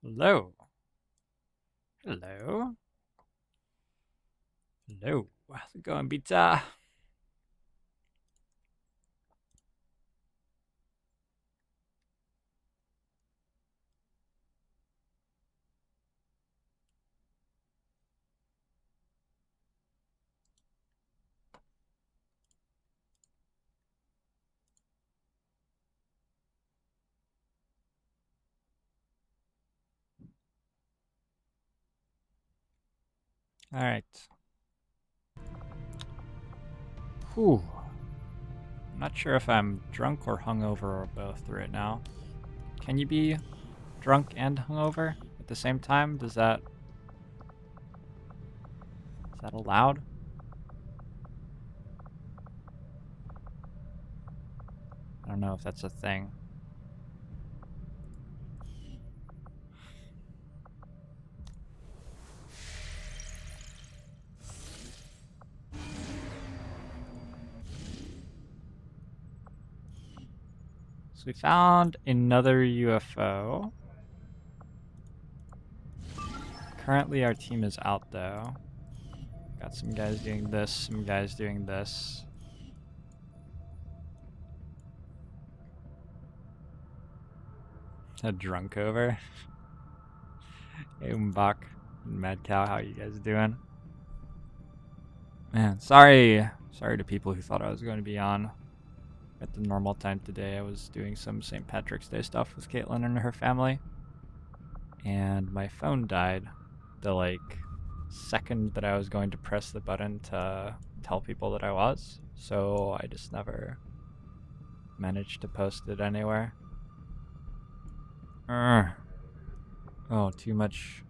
Hello. Hello. Hello. How's it going, pizza? All right. Whew. I'm not sure if I'm drunk or hungover or both right now. Can you be drunk and hungover at the same time? Is that allowed? I don't know if that's a thing. So we found another UFO. Currently our team is out though. Got some guys doing this, some guys doing this. A drunk over. Hey, Umbach and Mad Cow, how you guys doing? Man, sorry to people who thought I was going to be on at the normal time today. I was doing some St. Patrick's Day stuff with Caitlin and her family, and my phone died the second that I was going to press the button to tell people that I was. So I just never managed to post it anywhere. Oh, too much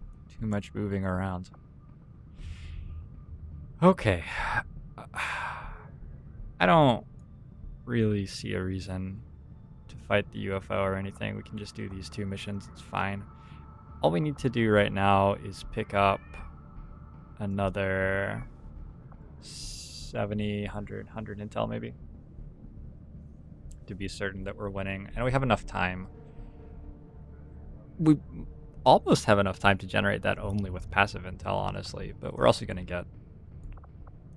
moving around. Okay. I don't really see a reason to fight the UFO or anything. We can just do these two missions. It's fine. All we need to do right now is pick up another 70, 100 intel maybe to be certain that we're winning. And we have enough time. We almost have enough time to generate that only with passive intel, honestly. But we're also going to get...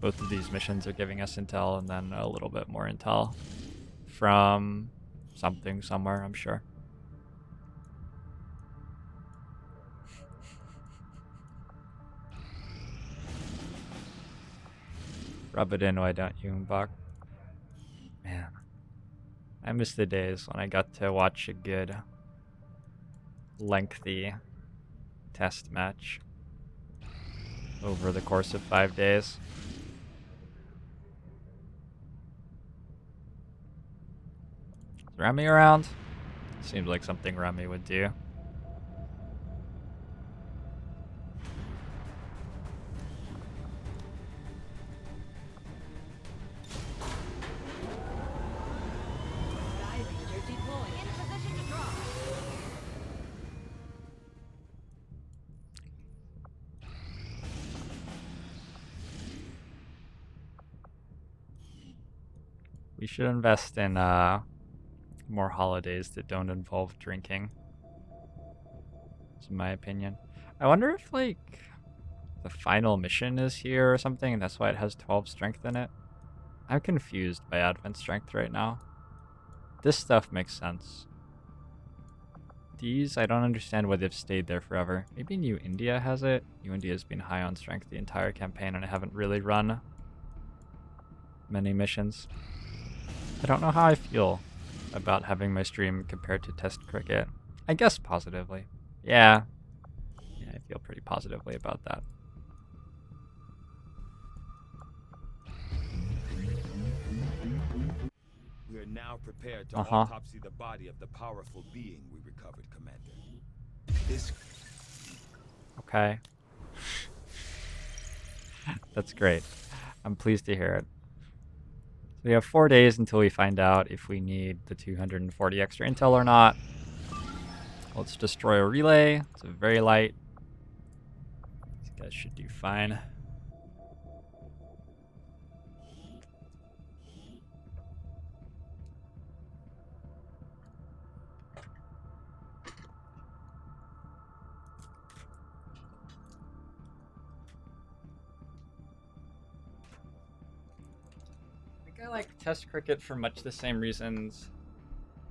Both of these missions are giving us intel and then a little bit more intel from something somewhere, I'm sure. Rub it in, why don't you, Mbak? Man, I miss the days when I got to watch a good, lengthy test match over the course of 5 days. Is Remy around? Seems like something Remy would do. We should invest in more holidays that don't involve drinking. That's my opinion. I wonder if the final mission is here or something, and that's why it has 12 strength in it. I'm confused by Advent strength right now. This stuff makes sense. These, I don't understand why they've stayed there forever. Maybe New India has it. New India's been high on strength the entire campaign, and I haven't really run many missions. I don't know how I feel about having my stream compared to test cricket. I guess positively. Yeah, I feel pretty positively about that. We are now prepared to autopsy the body of the powerful being we recovered, Commander. This... Okay. That's great. I'm pleased to hear it. So we have 4 days until we find out if we need the 240 extra intel or not. Let's destroy a relay. It's a very light. These guys should do fine. I like test cricket for much the same reasons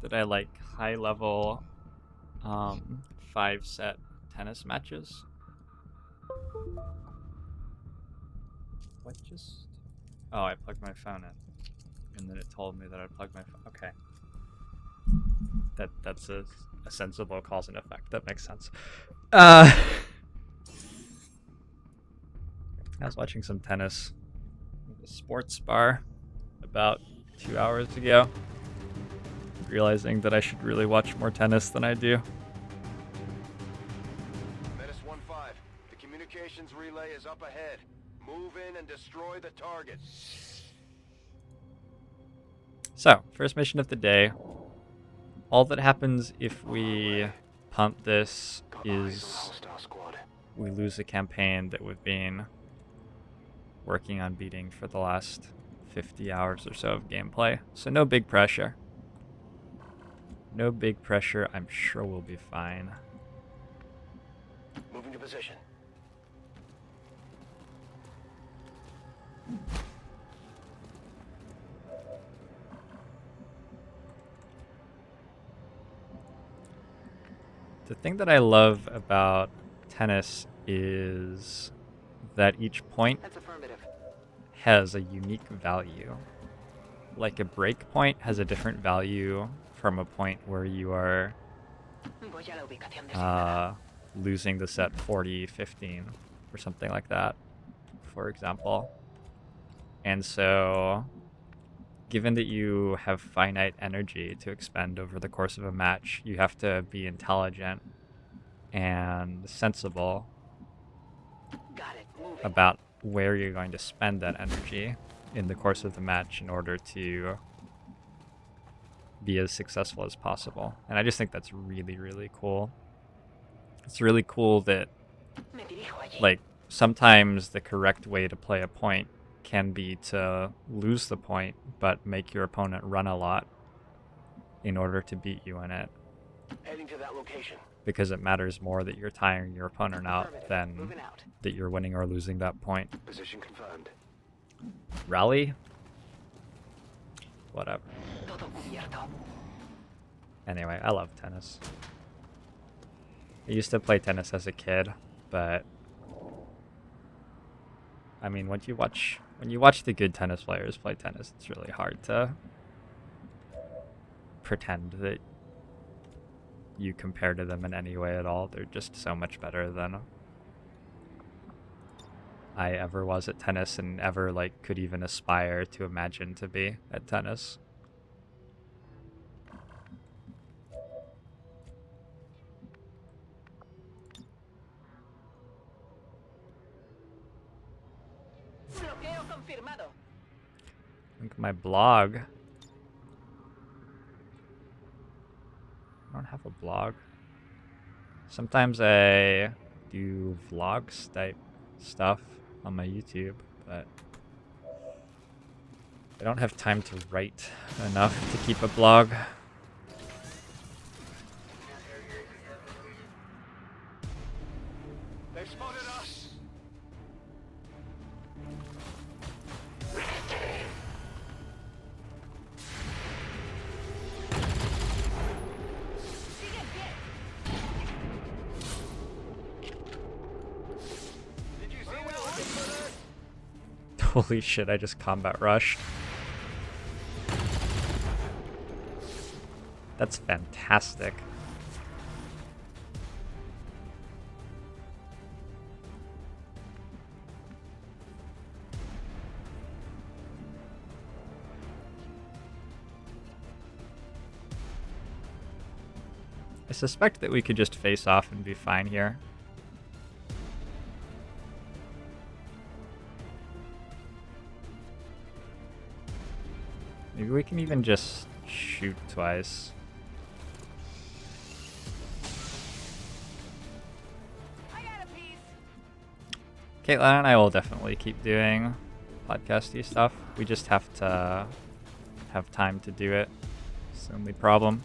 that I like high-level 5-set tennis matches. What just... Oh, I plugged my phone in. And then it told me that I plugged my phone. Okay. That's a sensible cause and effect. That makes sense. I was watching some tennis at a sports bar about 2 hours ago, realizing that I should really watch more tennis than I do. Menace 1-5. The communications relay is up ahead. Move in and destroy the target. So, first mission of the day. All that happens if we punt this is we lose a campaign that we've been working on beating for the last 50 hours or so of gameplay. So no big pressure. No big pressure. I'm sure we'll be fine. Moving to position. The thing that I love about tennis is that each point has a unique value. Like a break point has a different value from a point where you are losing the set 40-15 or something like that, for example. And so, given that you have finite energy to expend over the course of a match, you have to be intelligent and sensible about where you're going to spend that energy in the course of the match in order to be as successful as possible. And I just think that's really, really cool. It's really cool that, like, sometimes the correct way to play a point can be to lose the point, but make your opponent run a lot in order to beat you in it. Heading to that location. Because it matters more that you're tiring your opponent out than that you're winning or losing that point. Position confirmed. Rally? Whatever. Anyway, I love tennis. I used to play tennis as a kid, but I mean, when you watch the good tennis players play tennis, it's really hard to pretend that you compare to them in any way at all. They're just so much better than I ever was at tennis and ever like could even aspire to imagine to be at tennis. Look at my blog. I don't have a blog. Sometimes I do vlogs type stuff on my YouTube, but I don't have time to write enough to keep a blog. They've spotted us. Did you see that? Holy shit, I just combat rushed. That's fantastic. I suspect that we could just face off and be fine here. Maybe we can even just shoot twice. Caitlin and I will definitely keep doing podcasty stuff. We just have to have time to do it. It's the only problem.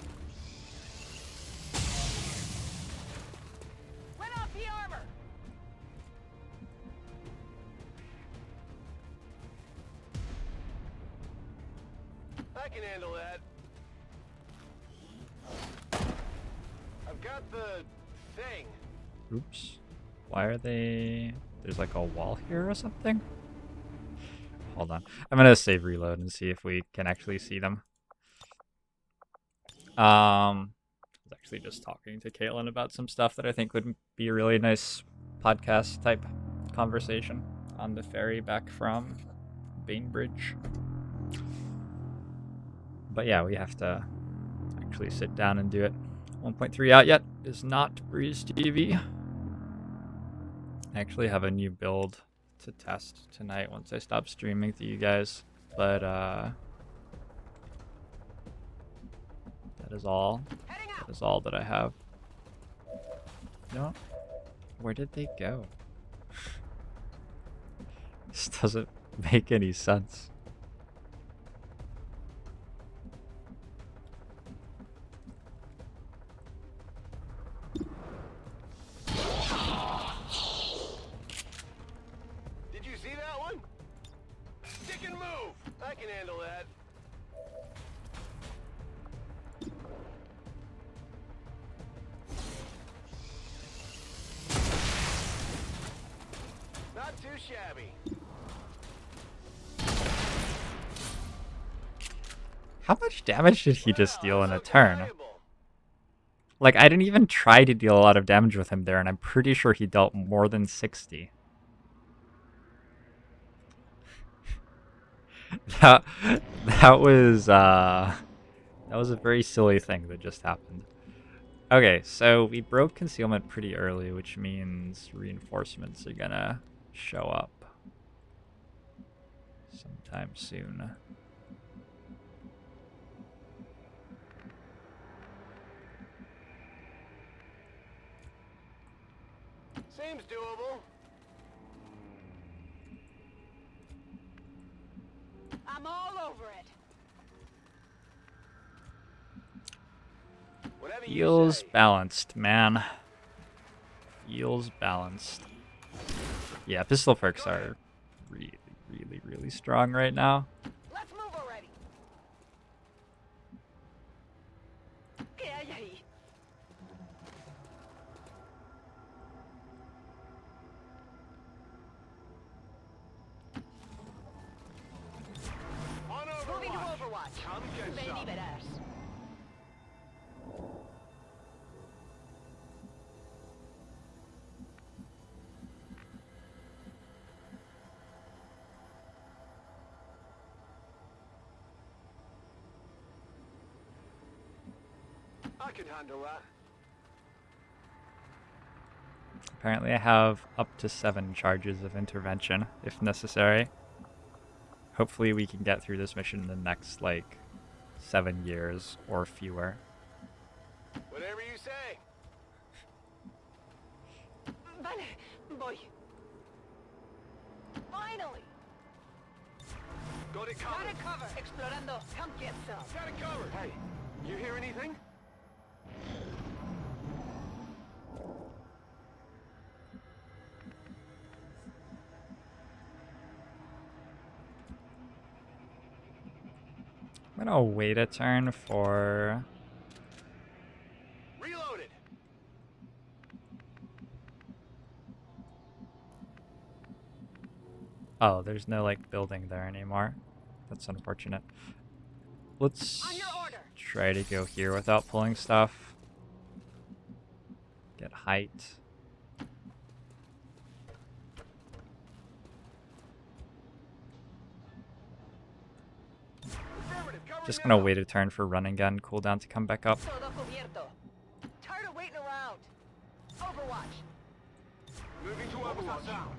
got the thing. Oops. Why are they... There's like a wall here or something? Hold on. I'm gonna save reload and see if we can actually see them. I was actually just talking to Caitlin about some stuff that I think would be a really nice podcast type conversation on the ferry back from Bainbridge. But yeah, we have to actually sit down and do it. 1.3 out yet is not Breeze TV. I actually have a new build to test tonight once I stop streaming to you guys, but that is all. That is all that I have. No, where did they go? This doesn't make any sense. Did you see that one? Stick and move. I can handle that. Not too shabby. How much damage did he just deal in a turn? Like, I didn't even try to deal a lot of damage with him there, and I'm pretty sure he dealt more than 60. That was a very silly thing that just happened. Okay, so we broke concealment pretty early, which means reinforcements are gonna show up sometime soon. Seems doable. I'm all over it. Whatever you Feels say. balanced, man. Feels balanced. Yeah, pistol perks are really, really, really strong right now. Let's move already. ¿Qué hay ahí? On Moving to Overwatch. Overwatch. Come get Ven y some. verás. I can handle that. Apparently I have up to 7 charges of intervention, if necessary. Hopefully we can get through this mission in the next, like, 7 years or fewer. Whatever you say. Vale, voy. Finally. Got it Got covered. it covered. Explorando. Come get some. Got it covered. Hey, you hear anything? I'm gonna wait a turn for... Reloaded. Oh, there's no, like, building there anymore. That's unfortunate. Let's On your order. try to go here without pulling stuff. Get height. Affirmative. Cover Just me gonna now. wait a turn for run and gun cooldown to come back up. Todo cubierto. Tired of waiting around. Overwatch. Moving to Overwatch. Out.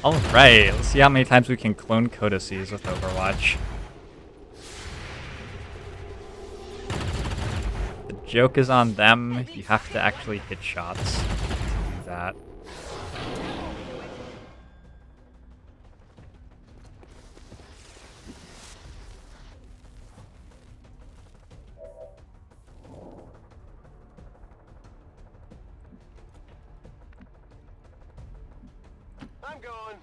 Alright, let's see how many times we can clone codices with Overwatch. The joke is on them, you have to actually hit shots to do that. I'm going.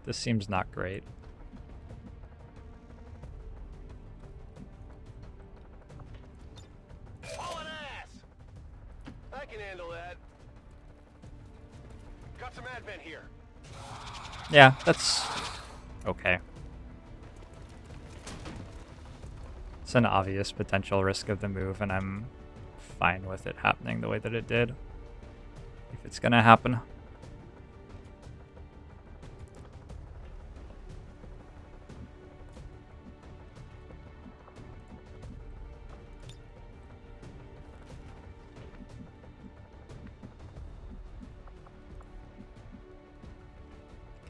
This seems not great. Hauling ass! I can handle that. Got some advent here. Yeah, that's okay. It's an obvious potential risk of the move, and I'm fine with it happening the way that it did. If it's gonna happen.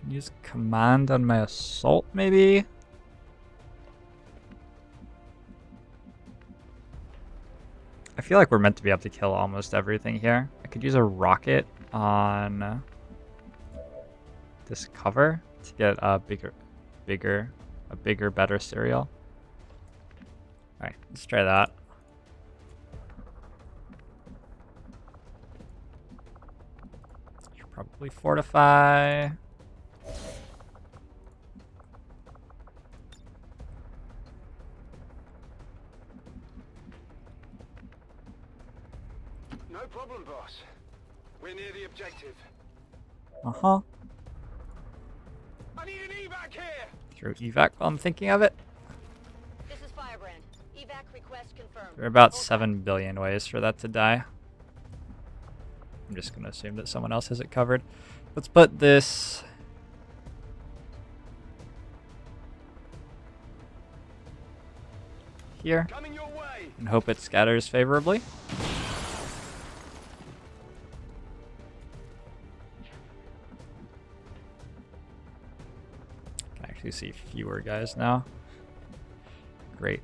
Can use command on my assault, maybe? I feel like we're meant to be able to kill almost everything here. I could use a rocket on this cover to get a bigger, better serial. Alright, let's try that. Should probably fortify. No problem, boss. We're near the objective. Uh-huh. I need an evac here! Through evac while I'm thinking of it. This is Firebrand. Evac request confirmed. There are about Hold 7 billion ways for that to die. I'm just going to assume that someone else has it covered. Let's put this... here. Coming your way! And hope it scatters favorably. Can actually see fewer guys now. Great.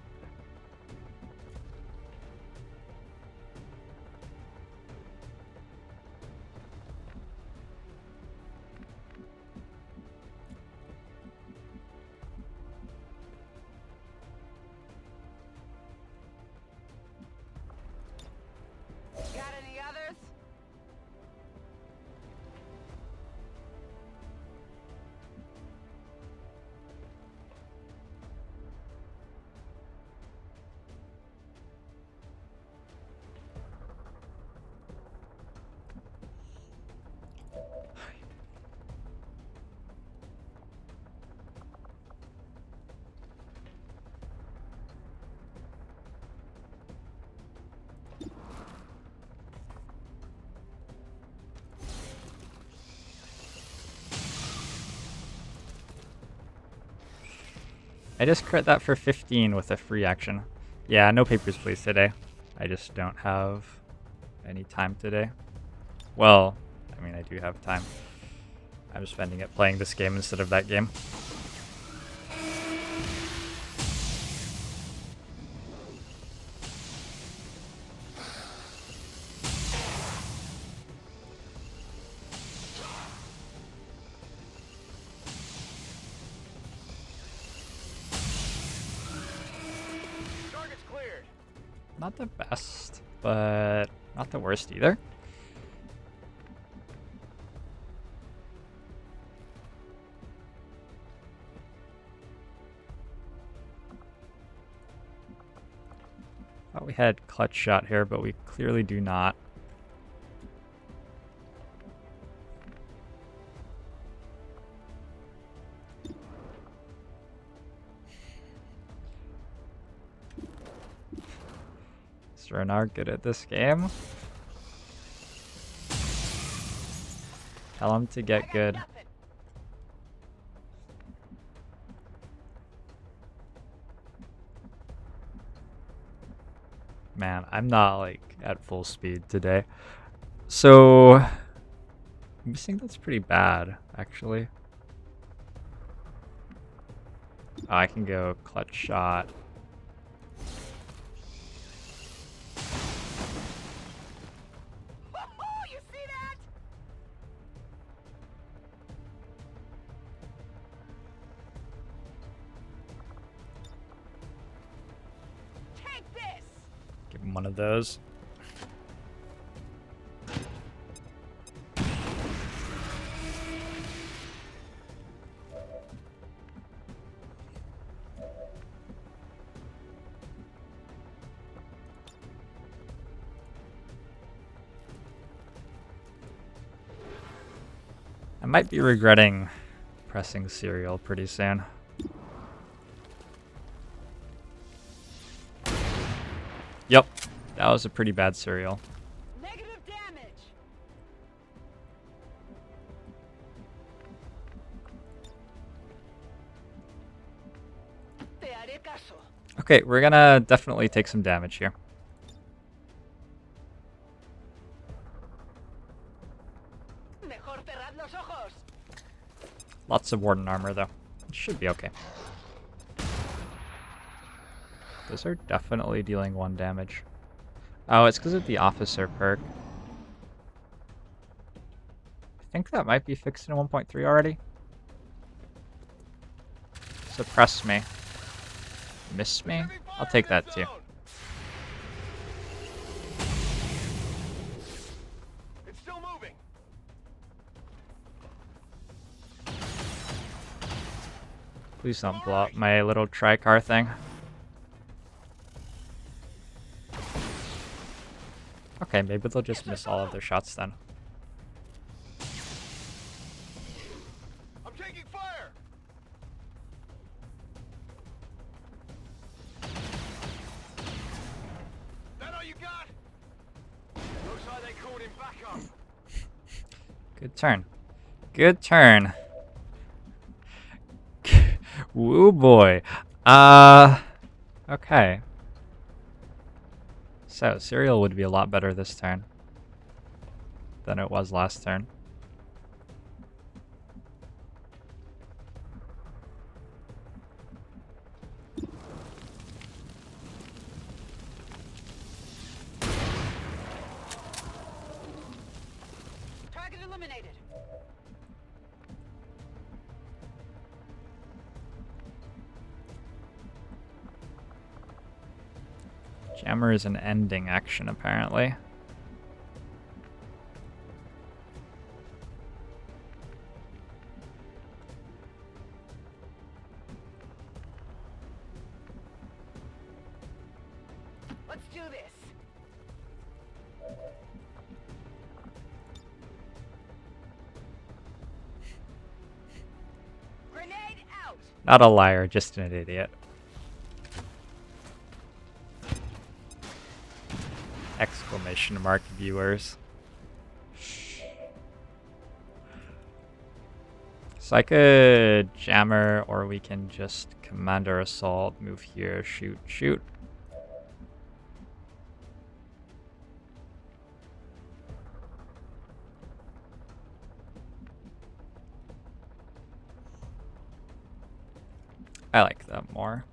Got any others? I just crit that for 15 with a free action. Yeah, no papers please today. I just don't have any time today. Well, I mean, I do have time. I'm spending it playing this game instead of that game. Target's cleared. Not the best, but not the worst either. Thought we had clutch shot here, but we clearly do not. Renar good at this game. Tell him to get good. Nothing. Man, I'm not like at full speed today. So I'm missing that's pretty bad, actually. Oh, I can go clutch shot. You see that? Take this. Give him one of those. might be regretting pressing serial pretty soon. Yep, that was a pretty bad serial. Negative damage. Te haré caso. Okay, we're gonna definitely take some damage here. Mejor cerrad los ojos. Lots of warden armor though. It should be okay. Those are definitely dealing 1 damage. Oh, it's because of the officer perk. I think that might be fixed in 1.3 already. Suppress me. Miss me? I'll take that too. It's still moving. Please don't blow up my little tri-car thing. Okay, maybe they'll just miss all of their shots then. I'm taking fire. That all you got? Looks like they called him back up. Good turn. Good turn. Woo boy. Okay. So, Serial would be a lot better this turn than it was last turn. Target eliminated. Jammer is an ending action, apparently. Let's do this. Grenade out. Not a liar, just an idiot. Exclamation mark, viewers. So I could Jammer, or we can just Commander Assault, move here, shoot, shoot. I like that more.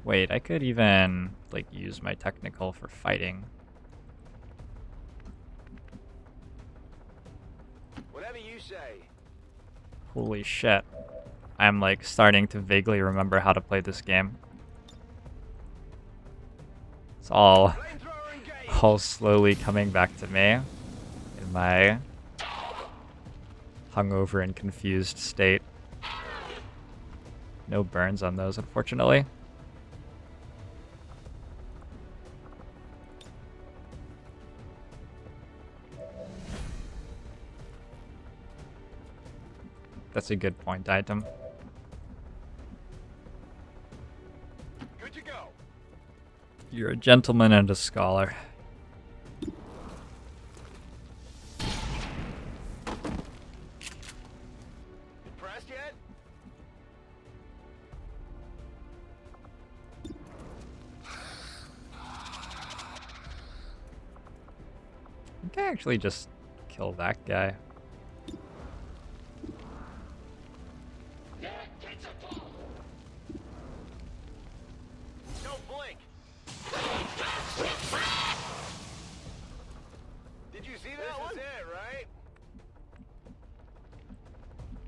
Wait, I could even, like, use my technical for fighting. Whatever you say. Holy shit. I'm, like, starting to vaguely remember how to play this game. It's all Flamethrower engaged. slowly coming back to me in my hungover and confused state. No burns on those, unfortunately. That's a good point item. Good to go. You're a gentleman and a scholar. Impressed yet? I think I actually just kill that guy. Don't blink. Did you see that one? This is it, right?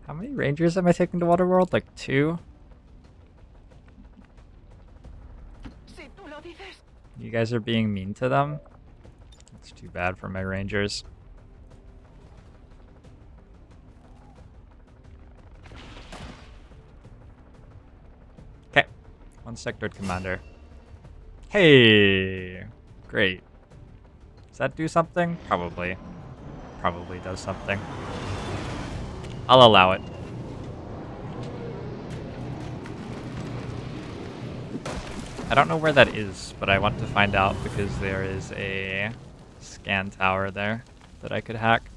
How many rangers am I taking to Waterworld? Like 2? Si tú lo dices. You guys are being mean to them? It's too bad for my rangers. Okay. 1 sectored commander. Hey! Great. Does that do something? Probably. probably does something. I'll allow it. I don't know where that is, but I want to find out because there is a scan tower there that I could hack.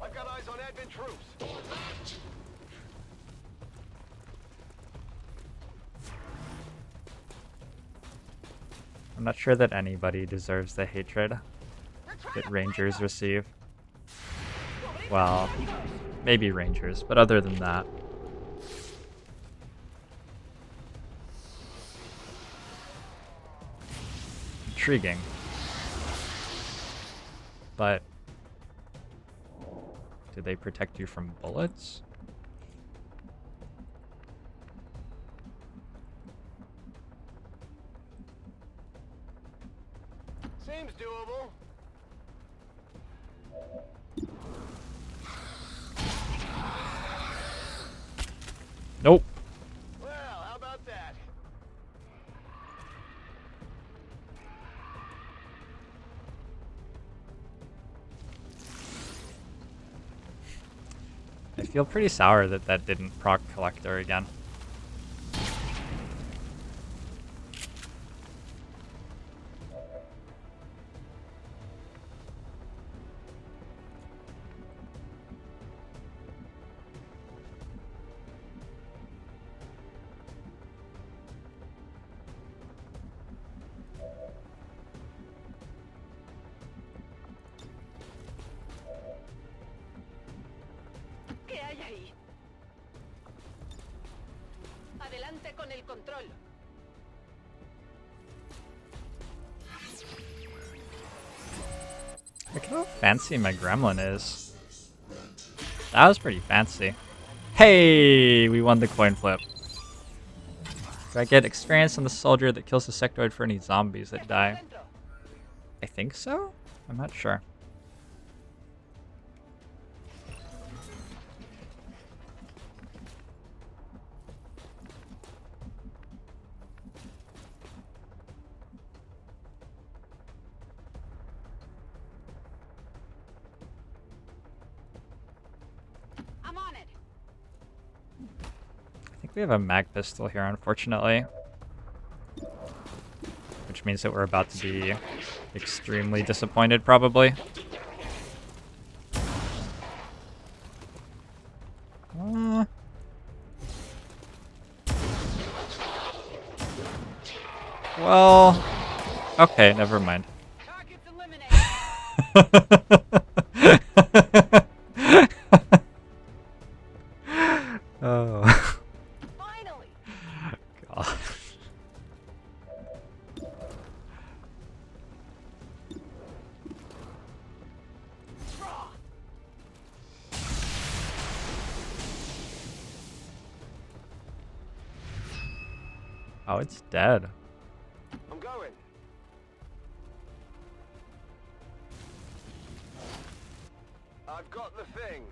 I've got eyes on admin troops. I'm not sure that anybody deserves the hatred that Rangers receive. Well, maybe Rangers, but other than that. Intriguing. But do they protect you from bullets? Seems doable. Nope. Well, how about that? I feel pretty sour that that didn't proc Collector again. ¿Qué hay ahí? Adelante con el control. Look how fancy my gremlin is. That was pretty fancy. Hey, we won the coin flip. Do I get experience on the soldier that kills the sectoid for any zombies that die? I think so? I'm not sure. I'm on it. I think we have a mag pistol here, unfortunately. Which means that we're about to be extremely disappointed, probably. Well, okay, never mind. Targets eliminated. Oh. Finally. God. Oh, it's dead. I'm going. I've got the thing.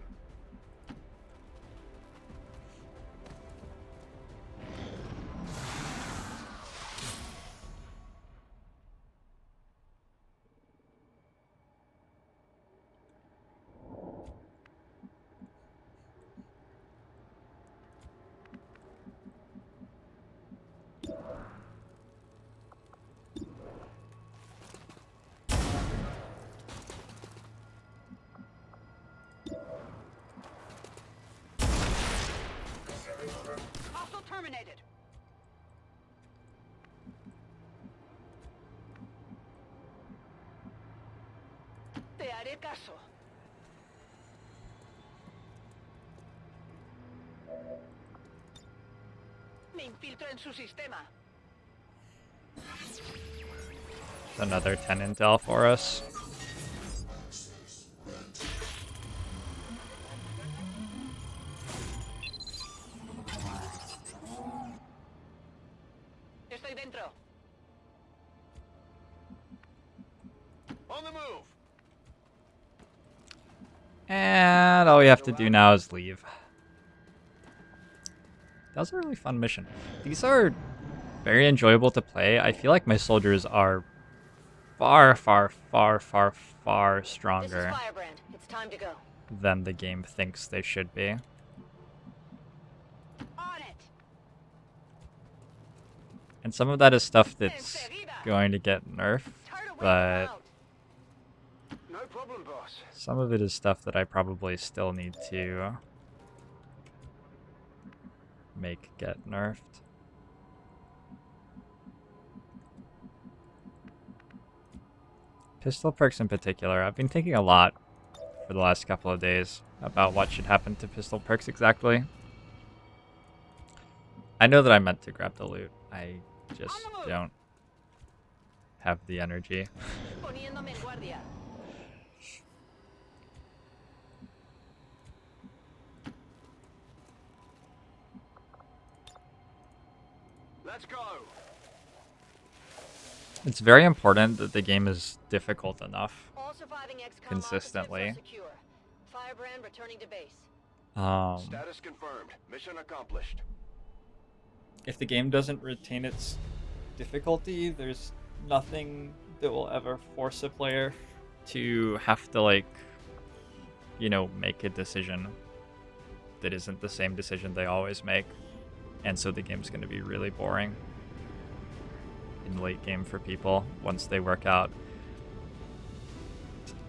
Also terminated. Te haré caso. Me infiltro en su sistema. Another 10 intel for us. Estoy dentro. On the move. And all we have to do now is leave. That was a really fun mission. These are very enjoyable to play. I feel like my soldiers are far, far, far, far, far This is stronger Firebrand. It's time to go. than the game thinks they should be. On it. And some of that is stuff that's going to get nerfed, Tired of waiting but around. No problem, boss. some of it is stuff that I probably still need to make get nerfed. Pistol perks in particular, I've been thinking a lot for the last couple of days about what should happen to pistol perks exactly. I know that I meant to grab the loot. I just don't have the energy. Poniéndome en guardia. Let's go. It's very important that the game is difficult enough All surviving XCOM consistently. operatives are secure. Firebrand returning to base. Status confirmed. Mission accomplished. If the game doesn't retain its difficulty, there's nothing that will ever force a player to have to, like, you know, make a decision that isn't the same decision they always make. And so the game's going to be really boring in late game for people once they work out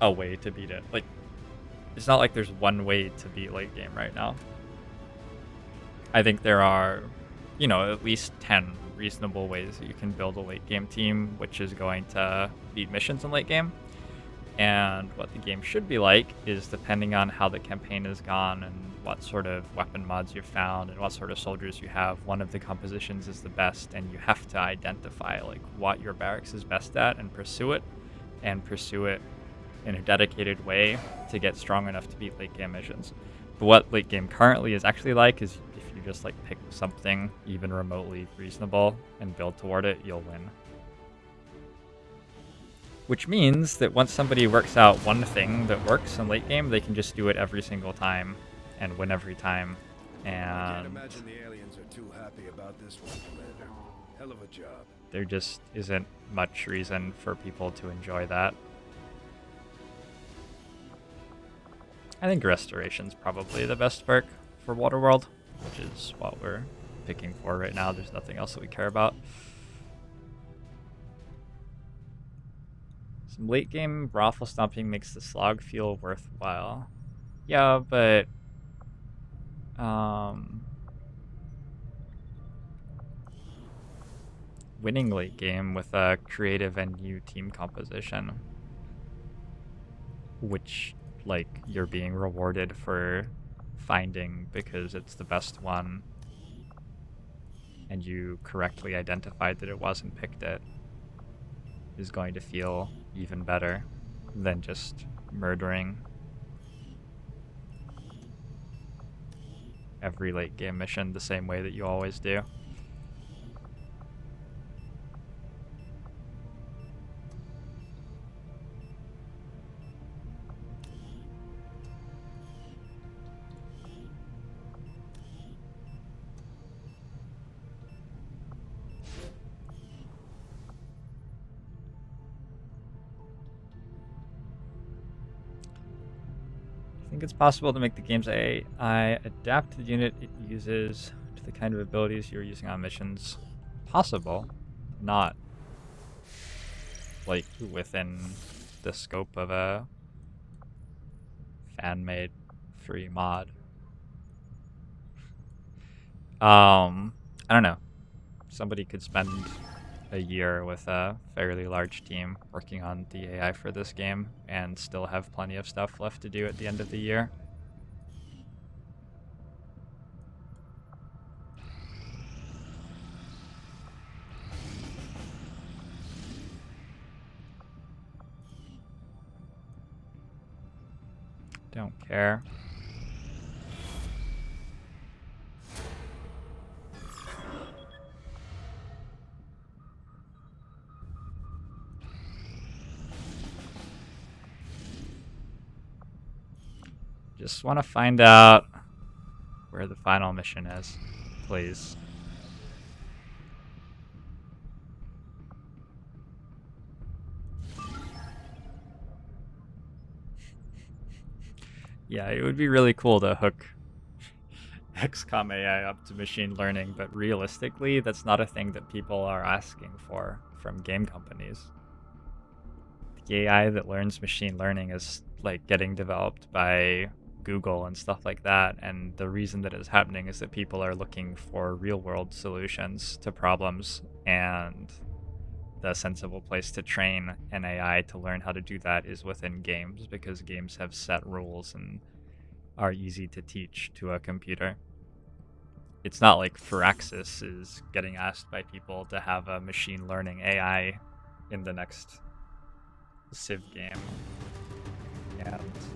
a way to beat it. Like, it's not like there's one way to beat late game right now. I think there are, you know, at least 10 reasonable ways that you can build a late game team, which is going to beat missions in late game. And what the game should be like is, depending on how the campaign has gone and what sort of weapon mods you've found and what sort of soldiers you have, one of the compositions is the best, and you have to identify like what your barracks is best at and pursue it in a dedicated way to get strong enough to beat late game missions. But what late game currently is actually like is, if you just like pick something even remotely reasonable and build toward it, you'll win. Which means that once somebody works out one thing that works in late game, they can just do it every single time and win every time. Can't And imagine the aliens are too happy about this one, Commander. Hell of a job. there just isn't much reason for people to enjoy that. I think Restoration's probably the best perk for Waterworld, which is what we're picking for right now. There's nothing else that we care about. Some late game brothel stomping makes the slog feel worthwhile. Yeah, but winning late game with a creative and new team composition, which, like, you're being rewarded for finding because it's the best one and you correctly identified that it wasn't picked it, is going to feel even better than just murdering every late game mission the same way that you always do. I think it's possible to make the game's AI adapt to the unit it uses to the kind of abilities you're using on missions. Possible, not like within the scope of a fan-made free mod. I don't know. Somebody could spend a year with a fairly large team working on the AI for this game and still have plenty of stuff left to do at the end of the year. Don't care. Just want to find out where the final mission is, please. Yeah, it would be really cool to hook XCOM AI up to machine learning, but realistically, that's not a thing that people are asking for from game companies. The AI that learns machine learning is like getting developed by Google and stuff like that, and the reason that it's happening is that people are looking for real-world solutions to problems, and the sensible place to train an AI to learn how to do that is within games, because games have set rules and are easy to teach to a computer. It's not like Firaxis is getting asked by people to have a machine learning AI in the next Civ game. And